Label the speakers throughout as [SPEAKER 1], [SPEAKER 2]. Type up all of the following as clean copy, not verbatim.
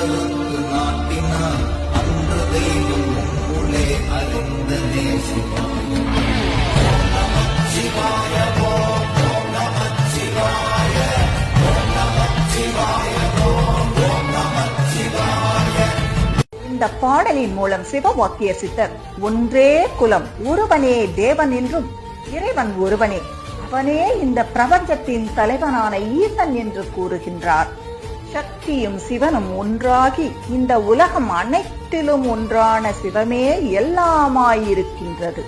[SPEAKER 1] கருத்து நாட்டினான் அன்று தெய்வம் உங்களே அறிந்தனே சிவாய ஓம் நமச்சிவாய ஓம் நமச்சிவாய ஓம் நமச்சிவாய ஓம் நமச்சிவாய.
[SPEAKER 2] இந்த பாடலின் மூலம் சிவவாக்கிய சித்தர் ஒன்றே குலம், ஒருவனே தேவன் என்றும் இறைவன் ஒருவனே, அவனே இந்த பிரபஞ்சத்தின் தலைவனான ஈசன் என்று கூறுகின்றார். சக்தியும் சிவனும் ஒன்றாகி இந்த உலகம் அனைத்திலும் ஒன்றான சிவமே எல்லாமாயிருக்கின்றது.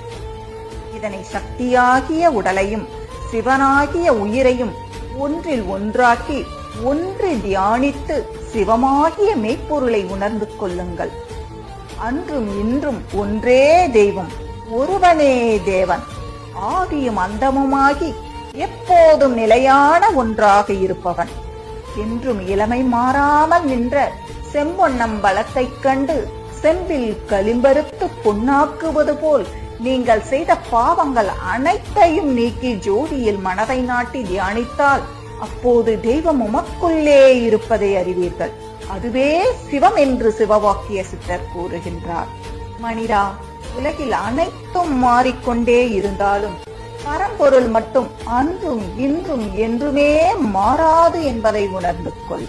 [SPEAKER 2] இதனை சக்தியாகிய உடலையும் சிவனாகிய உயிரையும் ஒன்றில் ஒன்றாக்கி ஒன்று தியானித்து சிவமாகிய மெய்ப்பொருளை உணர்ந்து கொள்ளுங்கள். அன்றும் இன்றும் ஒன்றே தெய்வம், ஒருவனே தேவன், ஆதியும் அந்தமுமாகி எப்போதும் நிலையான ஒன்றாக இருப்பவன், என்றும் இளமை மாறாமல் நின்ற செம்பொன்னம் பலத்தைக் கண்டு செம்பில் களிம்பறுத்து பொன்னாக்குவது போல் நீங்கள் செய்த பாவங்கள் அனைத்தையும் நீக்கி ஜோதியில் மனதை நாட்டி தியானித்தால் அப்போது தெய்வம் உமக்குள்ளே இருப்பதை அறிவீர்கள். அதுவே சிவம் என்று சிவவாக்கிய சித்தர் கூறுகின்றார். மனிதா, உலகில் அனைத்தும் மாறிக்கொண்டே இருந்தாலும் பரம்பொருள் மட்டும் அன்றும் இன்றும் என்றுமே மாறாது என்பதை உணர்ந்து கொள்.